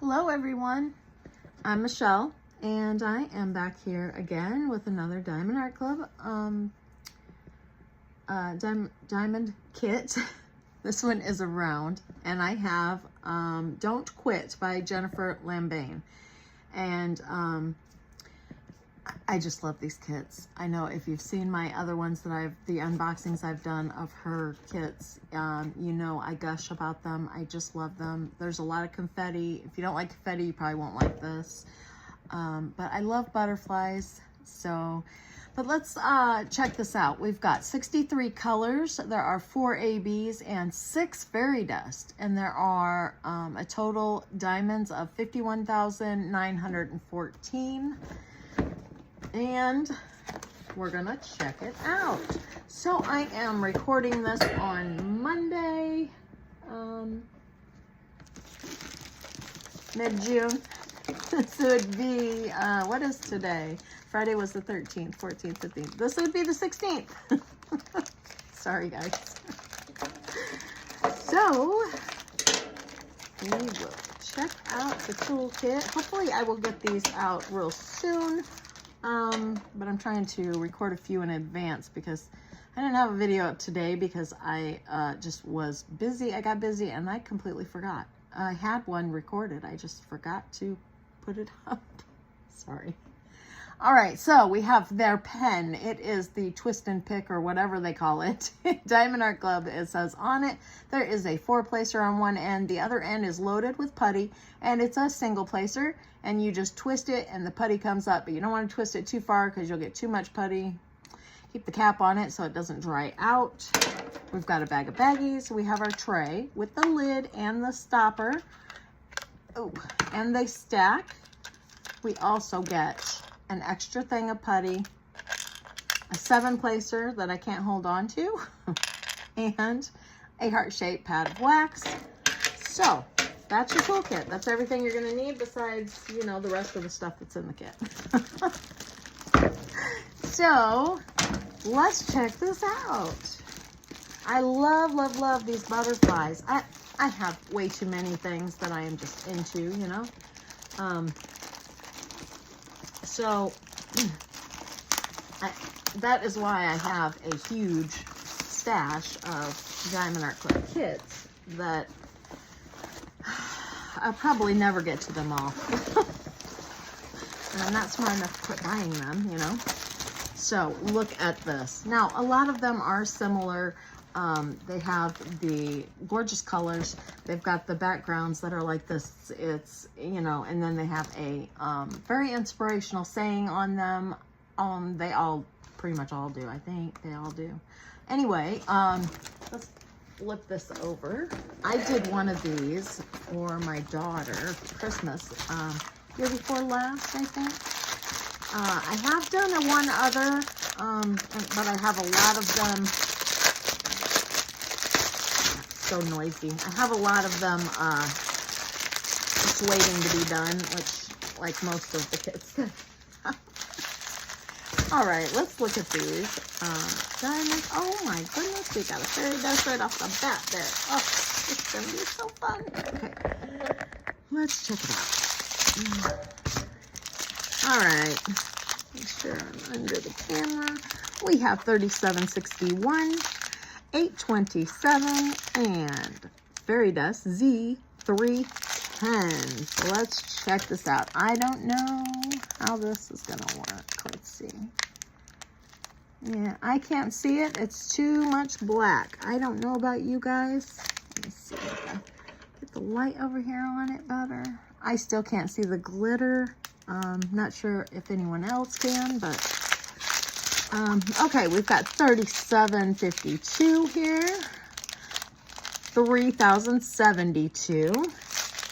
Hello everyone, I'm Michelle and I am back here again with another Diamond Art Club diamond kit. This one is a round and I have Don't Quit by Jennifer Lambane, and I just love these kits. I know if you've seen my other ones that the unboxings I've done of her kits, you know I gush about them. I just love them. There's a lot of confetti. If you don't like confetti, you probably won't like this. But I love butterflies. But let's check this out. We've got 63 colors. There are 4 ABs and 6 fairy dust. And there are a total diamonds of 51,914. And we're gonna check it out. So I am recording this on Monday, mid-June. So it'd be, what is today? Friday was the 13th, 14th, 15th. This would be the 16th. Sorry guys. So we will check out the toolkit. Hopefully I will get these out real soon. But I'm trying to record a few in advance because I didn't have a video up today because I just was busy. I got busy and I completely forgot. I had one recorded. I just forgot to put it up. Sorry. All right, so we have their pen. It is the Twist and Pick or whatever they call it. Diamond Art Club, it says on it. There is a 4-placer on one end. The other end is loaded with putty, and it's a single placer. And you just twist it, and the putty comes up. But you don't want to twist it too far because you'll get too much putty. Keep the cap on it so it doesn't dry out. We've got a bag of baggies. We have our tray with the lid and the stopper. Oh, and they stack. We also get an extra thing of putty, a 7-placer that I can't hold on to, and a heart-shaped pad of wax. So that's your toolkit. That's everything you're going to need besides, you know, the rest of the stuff that's in the kit. So let's check this out. I love, love, love these butterflies. I have way too many things that I am just into, you know. So that is why I have a huge stash of Diamond Art Club kits that I'll probably never get to them all. And I'm not smart enough to quit buying them, you know. So look at this. Now, a lot of them are similar. They have the gorgeous colors. They've got the backgrounds that are like this. It's, you know, and then they have a very inspirational saying on them. They all, pretty much all do. I think they all do. Anyway, let's flip this over. I did one of these for my daughter for Christmas year before last, I think. I have done one other, but I have a lot of them. So noisy. I have a lot of them just waiting to be done, which, like most of the kits. All right, let's look at these diamonds. Oh my goodness, we got a fairy dust right off the bat there. Oh, it's gonna be so fun. Okay, let's check it out. All right, make sure I'm under the camera. We have 3761. 827 and fairy dust Z310. So let's check this out. I don't know how this is gonna work. Let's see. Yeah, I can't see it. It's too much black. I don't know about you guys. Let me see if I get the light over here on it better. I still can't see the glitter. Not sure if anyone else can, but okay, we've got 3752 here, 3072,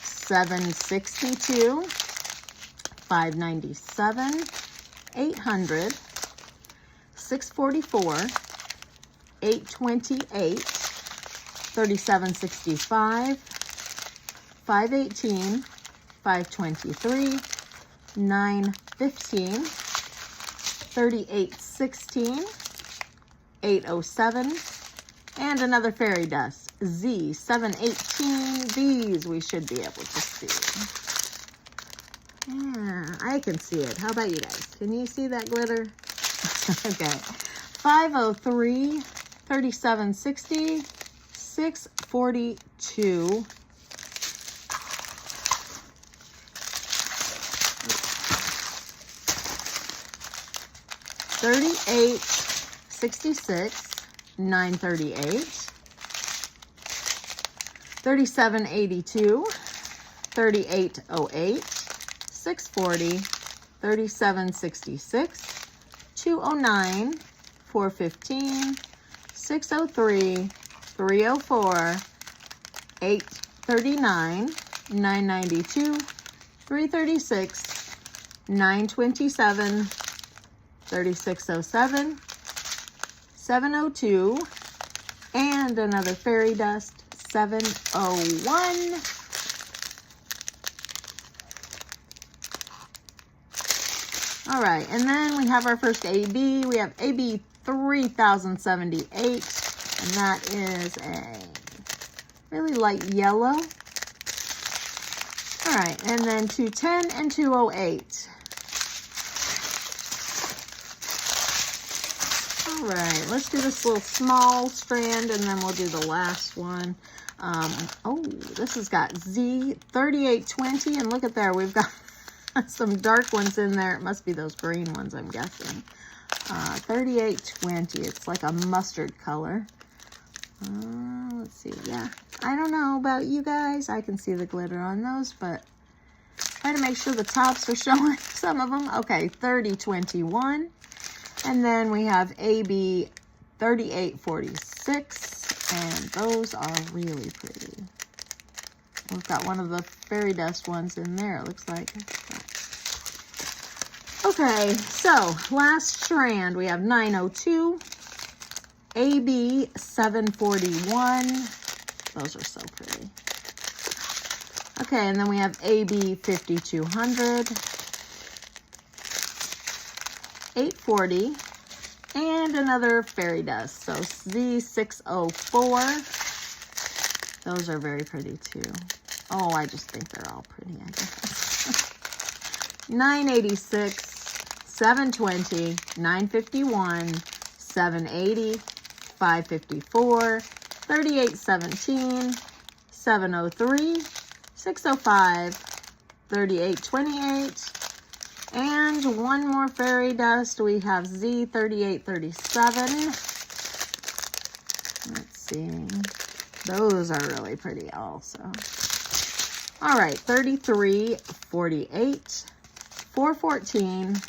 762, 597, 800, 644, 828, 3765, 518, 523, 915, 3816, 807, and another fairy dust, Z718. These we should be able to see. I can see it. How about you guys? Can you see that glitter? Okay. 503, 3760, 642. 3866, 938, 3782, 3808, 640, 3766, 209, 415, 603, 304, 839, 992, 336, 927, 3607, 702, and another fairy dust, 701. All right, and then we have our first AB. We have AB 3078, and that is a really light yellow. All right, and then 210 and 208. All right, let's do this little small strand, and then we'll do the last one. Oh, this has got Z3820, and look at there, we've got some dark ones in there. It must be those green ones, I'm guessing. 3820, it's like a mustard color. Let's see, yeah. I don't know about you guys. I can see the glitter on those, but try to make sure the tops are showing some of them. Okay, 3021. And then we have AB 3846, and those are really pretty. We've got one of the fairy dust ones in there, it looks like. Okay, so last strand, we have 902, AB 741. Those are so pretty. Okay, and then we have AB 5200. 840, and another fairy dust. So Z604. Those are very pretty too. Oh, I just think they're all pretty, I guess. 986, 720, 951, 780, 554, 3817, 703, 605, 3828, and one more fairy dust. We have Z3837. Let's see. Those are really pretty also. All right, 3348, 414,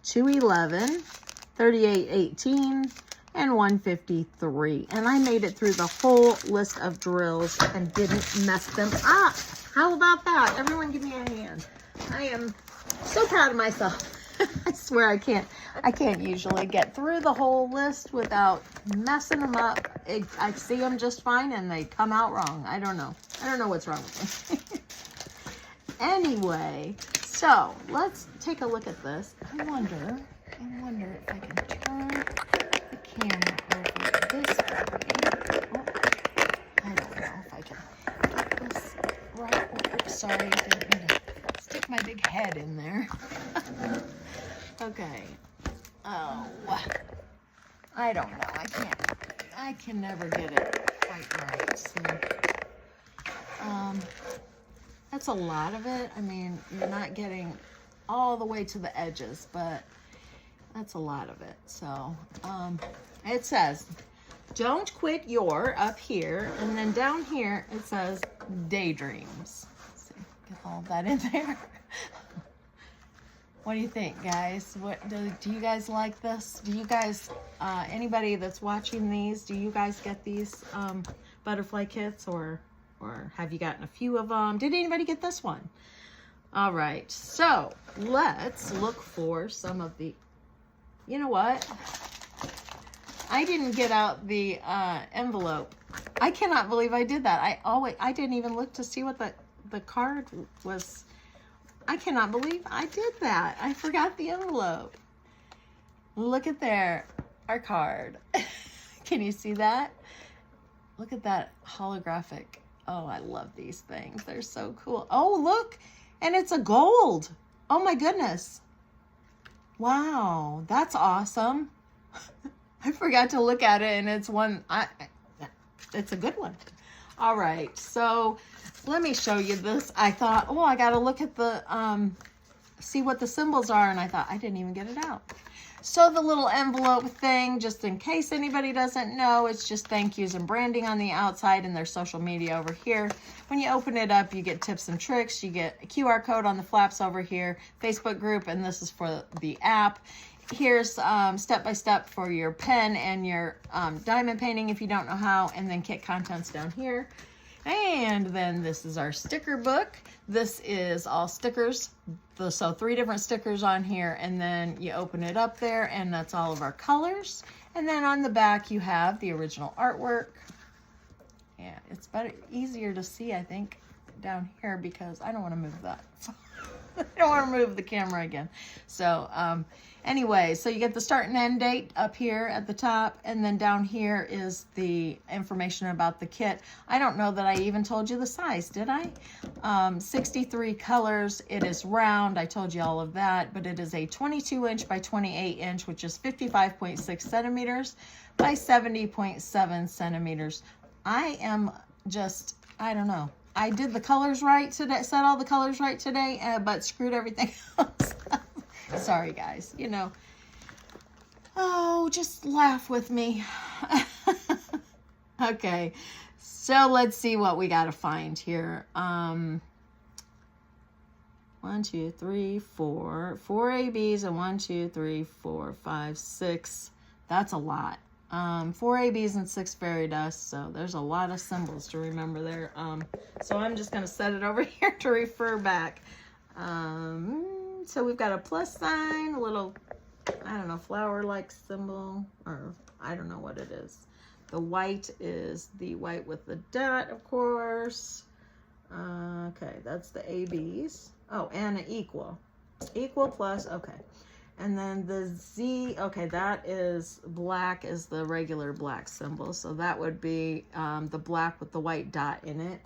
211, 3818, and 153. And I made it through the whole list of drills and didn't mess them up. How about that? Everyone give me a hand. I am so proud of myself. I swear I can't usually get through the whole list without messing them up. I see them just fine and they come out wrong. I don't know what's wrong with me. Anyway, so let's take a look at this. I wonder if I can turn the camera over this way. Oh, I don't know if I can get this right. Oops, sorry, I didn't mean to stick my big head in there. Okay. Oh, I don't know. I can never get it quite right. So, that's a lot of it. I mean, you're not getting all the way to the edges, but that's a lot of it. So, it says, don't quit your up here, and then down here it says daydreams. Let's see, get all of that in there. What do you think, guys? What do you guys like this? Do you guys, anybody that's watching these, do you guys get these butterfly kits, or have you gotten a few of them? Did anybody get this one? All right, so let's look for some of the, you know what? I didn't get out the envelope. I cannot believe I did that. I didn't even look to see what the card was. I cannot believe I did that. I forgot the envelope. Look at there, our card. Can you see that? Look at that holographic. Oh, I love these things. They're so cool. Oh, look, and it's a gold. Oh my goodness. Wow, that's awesome. I forgot to look at it, and it's it's a good one. All right, so let me show you this. I thought, oh, I got to look at the, see what the symbols are, and I thought I didn't even get it out. So the little envelope thing, just in case anybody doesn't know, it's just thank yous and branding on the outside and their social media over here. When you open it up, you get tips and tricks. You get a QR code on the flaps over here, Facebook group, and this is for the app. Here's step-by-step for your pen and your diamond painting if you don't know how, and then kit contents down here. And then this is our sticker book. This is all stickers. So 3 different stickers on here, and then you open it up there, and that's all of our colors. And then on the back, you have the original artwork. Yeah, it's easier to see, I think, down here because I don't want to move that. I don't want to move the camera again. So anyway, so you get the start and end date up here at the top, and then down here is the information about the kit. I don't know that I even told you the size, did I? 63 colors. It is round. I told you all of that, but it is a 22 inch by 28 inch, which is 55.6 centimeters by 70.7 centimeters. I am just, I don't know. I did the colors right today, said all the colors right today, but screwed everything else up. Sorry, guys. You know, oh, just laugh with me. Okay, so let's see what we got to find here. 1, 2, 3, 4 ABs, and 1, 2, 3, 4, 5, 6. That's a lot. 4 ABs and 6 fairy dust, so there's a lot of symbols to remember there. So I'm just going to set it over here to refer back. So we've got a plus sign, a little, I don't know, flower-like symbol, or I don't know what it is. The white is the white with the dot, of course. Okay, that's the ABs. Oh, and an equal. Equal plus, okay. And then the Z, okay, that is black, is the regular black symbol. So that would be the black with the white dot in it.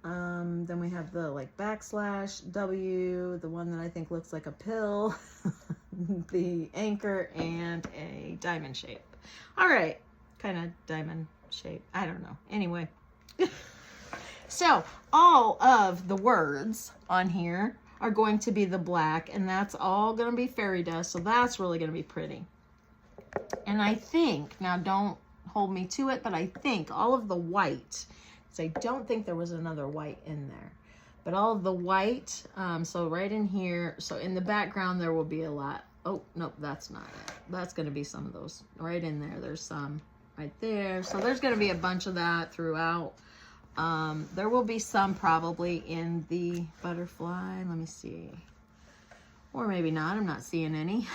Then we have the like backslash W, the one that I think looks like a pill, the anchor, and a diamond shape. All right, kind of diamond shape. I don't know. Anyway, so all of the words on here are going to be the black, and that's all going to be fairy dust, so that's really going to be pretty. And I think, now don't hold me to it, but I think all of the white, because I don't think there was another white in there, but all of the white, so right in here, so in the background there will be a lot. Oh, nope, that's not it. That's going to be some of those right in there. There's some right there. So there's going to be a bunch of that throughout. There will be some probably in the butterfly. Let me see. Or maybe not. I'm not seeing any.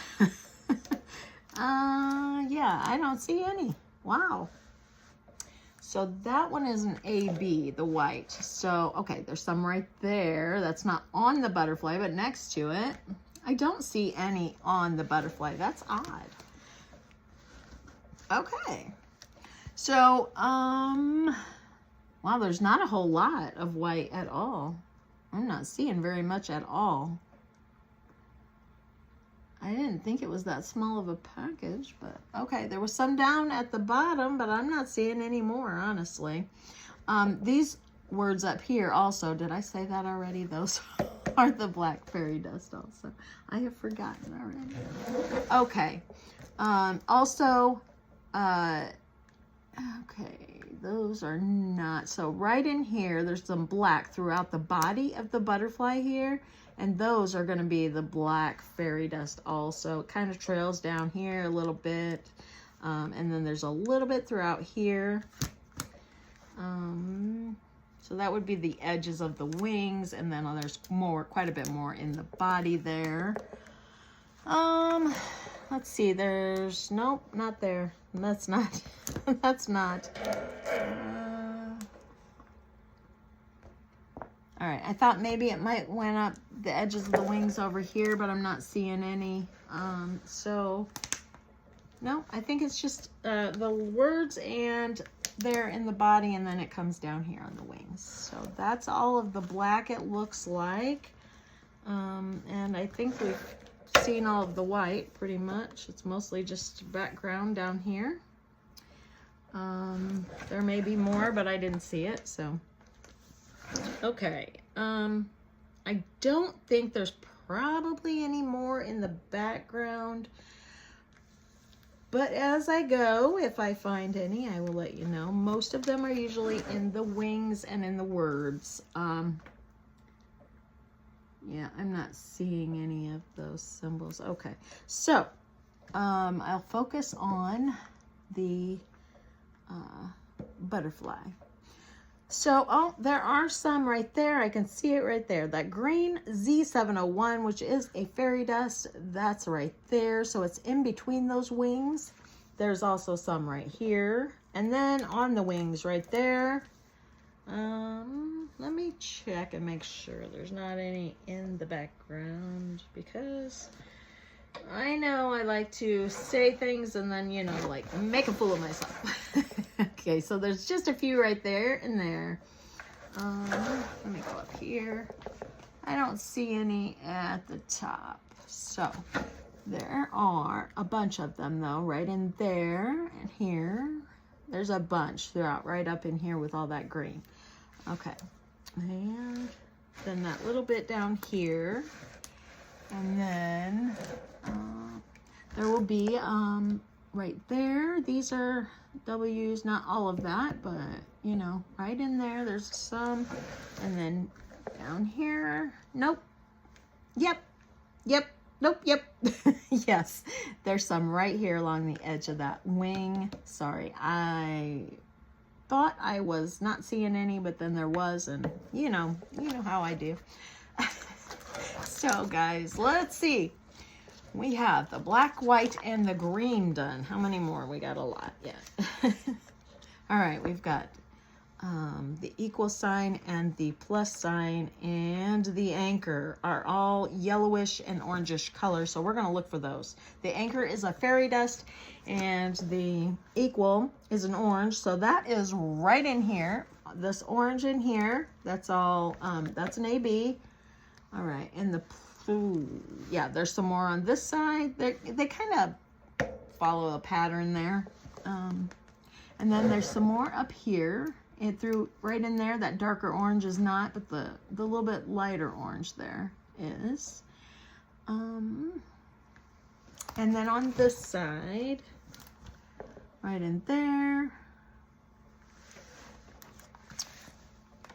Yeah, I don't see any. Wow. So that one is an AB, the white. So, okay, there's some right there. That's not on the butterfly, but next to it. I don't see any on the butterfly. That's odd. Okay. So, wow, there's not a whole lot of white at all. I'm not seeing very much at all. I didn't think it was that small of a package, but okay. There was some down at the bottom, but I'm not seeing any more, honestly. These words up here also, did I say that already? Those are the black fairy dust also. I have forgotten already. Okay. Also, okay, those are not. So right in here, there's some black throughout the body of the butterfly here. And those are going to be the black fairy dust also. It kind of trails down here a little bit. And then there's a little bit throughout here. So that would be the edges of the wings. And then there's more, quite a bit more in the body there. Let's see, there's, nope, not there. That's not, that's not. All right, I thought maybe it might went up the edges of the wings over here, but I'm not seeing any. So, no, I think it's just the words and there in the body, and then it comes down here on the wings. So that's all of the black it looks like. And I think we've seen all of the white pretty much. It's mostly just background down here. There may be more, but I didn't see it, so. Okay, I don't think there's probably any more in the background, but as I go, if I find any, I will let you know. Most of them are usually in the wings and in the words. Yeah, I'm not seeing any of those symbols. Okay, so I'll focus on the butterfly. So, oh, there are some right there. I can see it right there. That green Z701, which is a fairy dust, that's right there. So it's in between those wings. There's also some right here. And then on the wings right there. Let me check and make sure there's not any in the background, because I know I like to say things and then, you know, like make a fool of myself. Okay, so there's just a few right there and there. Let me go up here. I don't see any at the top. So there are a bunch of them though, right in there and here. There's a bunch throughout, right up in here with all that green. Okay, and then that little bit down here. And then there will be right there. These are W's, not all of that, but you know, right in there, there's some. And then down here, nope, yep, nope, yep. Yes, there's some right here along the edge of that wing. Sorry, I thought I was not seeing any, but then there was, and you know how I do. So guys, let's see. We have the black, white, and the green done. How many more? We got a lot yet. All right, we've got the equal sign and the plus sign and the anchor are all yellowish and orangish color, so we're going to look for those. The anchor is a fairy dust and the equal is an orange, so that is right in here. This orange in here, that's all, that's an AB. All right, and the, yeah, there's some more on this side. They kind of follow a pattern there. And then there's some more up here. It threw right in there. That darker orange is not, but the little bit lighter orange there is. And then on this side, right in there,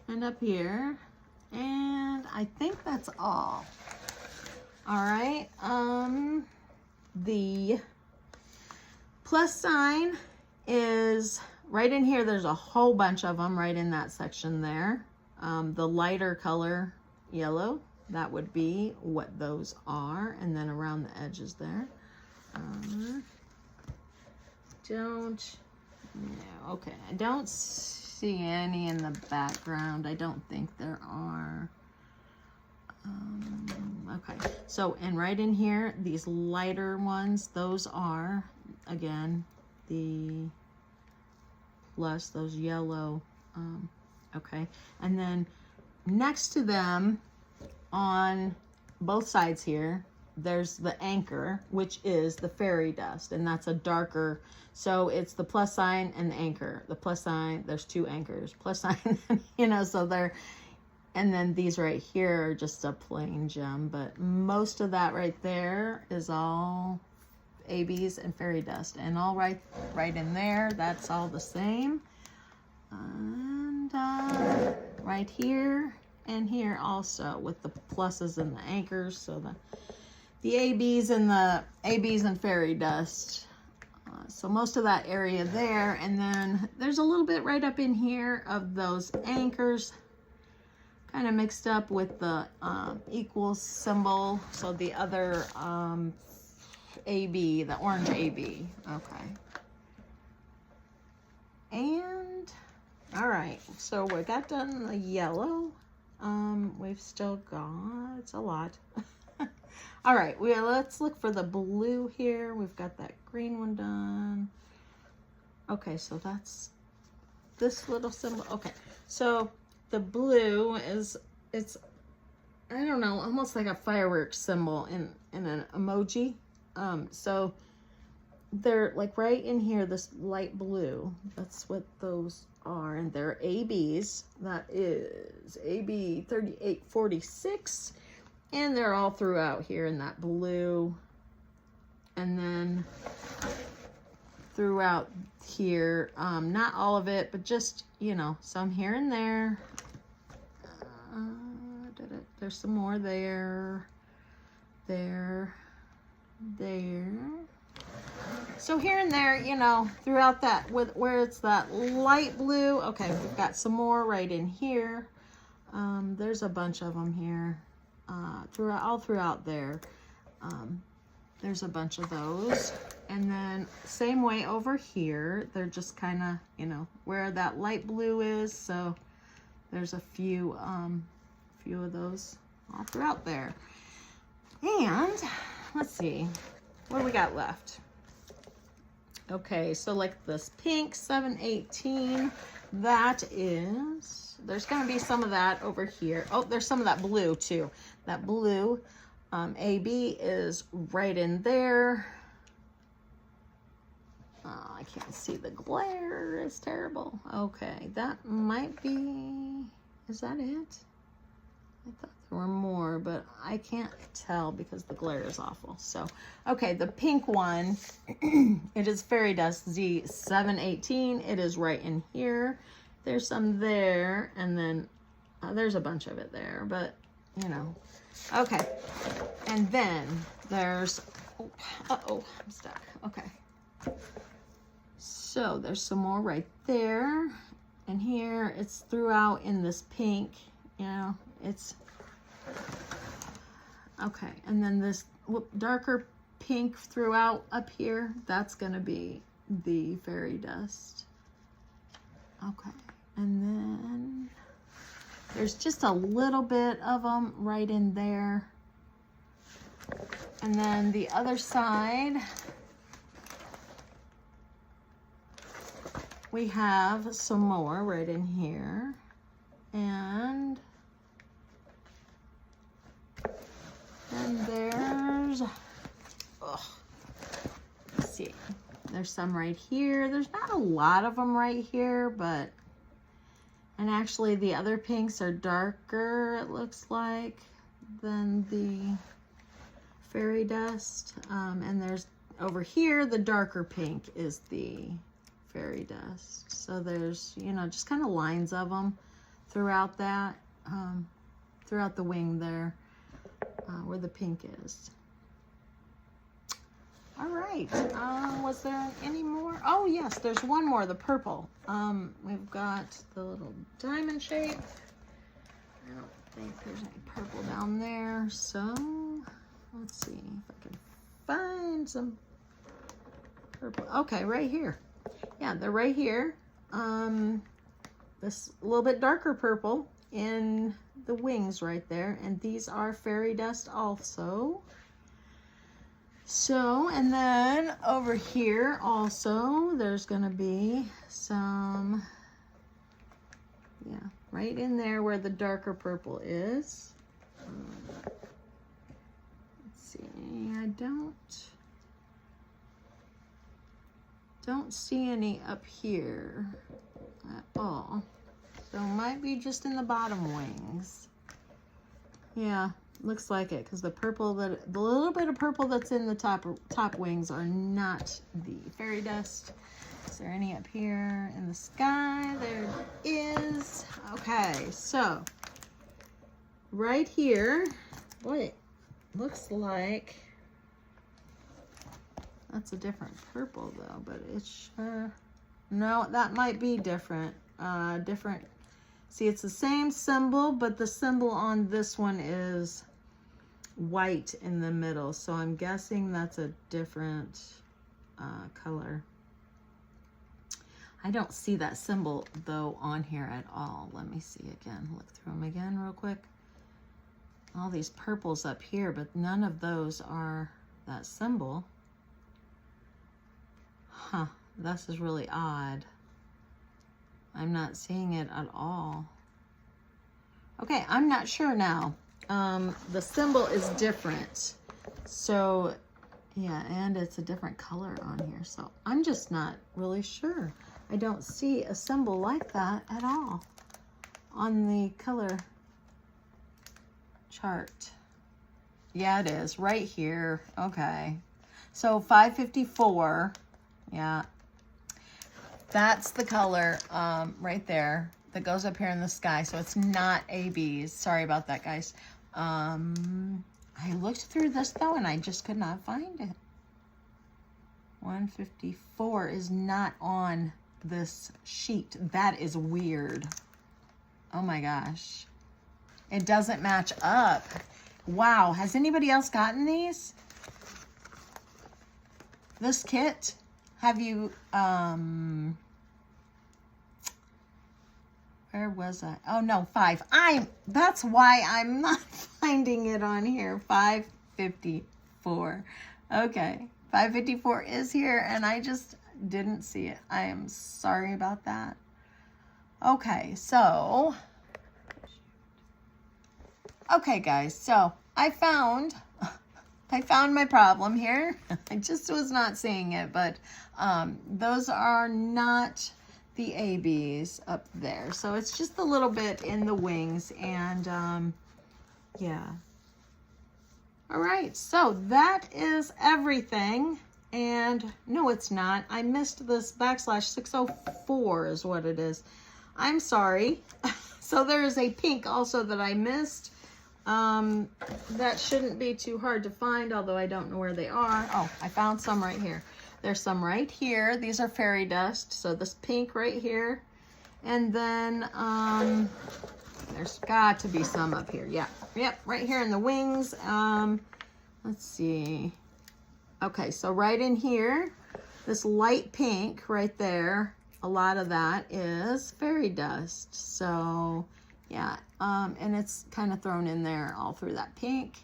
and up here, and I think that's all. All right, the plus sign is right in here. There's a whole bunch of them right in that section there. The lighter color yellow, that would be what those are, and then around the edges there. Okay, I don't see any in the background. I don't think there are. Okay, so, and right in here, these lighter ones, those are, again, the plus, those yellow, okay. And then next to them, on both sides here, there's the anchor, which is the fairy dust, and that's a darker, so it's the plus sign and the anchor. The plus sign, there's two anchors, plus sign, you know, so they're, and then these right here are just a plain gem, but most of that right there is all ABs and fairy dust, and all right in there, that's all the same. And right here and here also with the pluses and the anchors, so the ABs and fairy dust. So most of that area there, and then there's a little bit right up in here of those anchors, kind of mixed up with the equal symbol. So the other AB, the orange AB. Okay. And all right, so we got done the yellow. We've still got, it's a lot. All right, let's look for the blue here. We've got that green one done. Okay, so that's this little symbol. Okay, so the blue is, it's I don't know, almost like a fireworks symbol in an emoji. So they're like right in here, this light blue. That's what those are, and they're ABs. That is AB 3846, and they're all throughout here in that blue, and then throughout here, not all of it, but just, you know, some here and there. There's some more there, there. So here and there, you know, throughout that, with where it's that light blue. Okay, we've got some more right in here. There's a bunch of them here, all throughout there. There's a bunch of those. And then same way over here, they're just kind of, you know, where that light blue is. So there's a few of those all throughout there. And let's see, what do we got left? Okay, so like this pink 718, that is, there's gonna be some of that over here. Oh, there's some of that blue too. That blue, AB is right in there. Oh, I can't see, the glare is terrible. Okay, that might be, is that it? I thought there were more, but I can't tell because the glare is awful. So, okay, the pink one, it is Fairy Dust Z718. It is right in here. There's some there, and then there's a bunch of it there, but, you know. Okay, and then there's, uh-oh, I'm stuck. Okay. So there's some more right there. And here, it's throughout in this pink, you know. It's okay, and then this darker pink throughout up here, that's gonna be the Fairy Dust. Okay, and then there's just a little bit of them right in there, and then the other side we have some more right in here, and there's, let's see, there's some right here. There's not a lot of them right here, but, and actually the other pinks are darker, it looks like, than the Fairy Dust. And there's, over here, the darker pink is the Fairy Dust. So there's, you know, just kind of lines of them throughout that, throughout the wing there. Where the pink is. All right, was there any more? Oh yes, there's one more, the purple. We've got the little diamond shape. I don't think there's any purple down there, so let's see if I can find some purple. Okay, right here. Yeah, they're right here. This little bit darker purple in the wings right there, and these are Fairy Dust also. So, and then over here also there's gonna be some, yeah, right in there where the darker purple is. Let's see, I don't see any up here at all. So it might be just in the bottom wings. Yeah, looks like it, because the purple, the little bit of purple that's in the top wings are not the Fairy Dust. Is there any up here in the sky? There is. Okay, so right here, boy, it looks like that's a different purple though, but it's no, that might be different. Different. See, it's the same symbol, but the symbol on this one is white in the middle. So I'm guessing that's a different color. I don't see that symbol though on here at all. Let me see again, look through them again real quick. All these purples up here, but none of those are that symbol. Huh, this is really odd. I'm not seeing it at all. Okay, I'm not sure now. the symbol is different. So yeah, and it's a different color on here. So I'm just not really sure. I don't see a symbol like that at all on the color chart. Yeah, it is right here. Okay. So 554. Yeah. That's the color right there that goes up here in the sky. So it's not ABs. Sorry about that, guys. I looked through this though and I just could not find it. 154 is not on this sheet. That is weird. Oh my gosh. It doesn't match up. Wow. Has anybody else gotten these? This kit? Have you, where was I? Oh no, 5. That's why I'm not finding it on here. 554. Okay. 554 is here and I just didn't see it. I am sorry about that. Okay, so, okay guys, so I found my problem here. I just was not seeing it, but those are not the ABs up there. So it's just a little bit in the wings and yeah. All right, so that is everything. And no, it's not. I missed this /604 is what it is. I'm sorry. So there is a pink also that I missed. That shouldn't be too hard to find, although I don't know where they are. Oh, I found some right here. There's some right here. These are fairy dust. So this pink right here. And then there's got to be some up here. Yeah. Yep, right here in the wings. Let's see. Okay, so right in here, this light pink right there, a lot of that is fairy dust. So yeah, and it's kind of thrown in there all through that pink.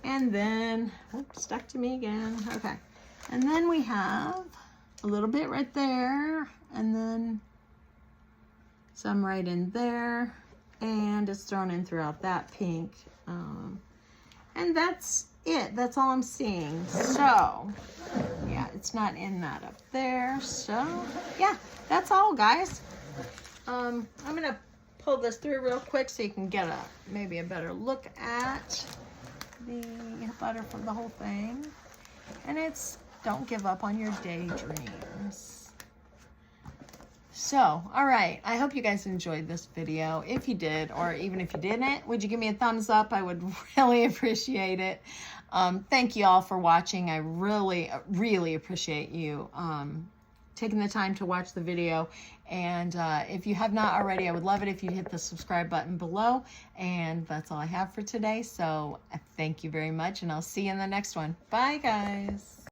And then, oops, stuck to me again. Okay. And then we have a little bit right there, and then some right in there, and it's thrown in throughout that pink. And that's it. That's all I'm seeing. So, yeah, it's not in that up there. So, yeah, that's all, guys. I'm going to pull this through real quick so you can get maybe a better look at the butter for the whole thing. And it's don't give up on your daydreams. So, all right, I hope you guys enjoyed this video. If you did, or even if you didn't, would you give me a thumbs up? I would really appreciate it. Thank you all for watching. I really appreciate you taking the time to watch the video. And if you have not already, I would love it if you hit the subscribe button below. And that's all I have for today. So thank you very much, and I'll see you in the next one. Bye, guys.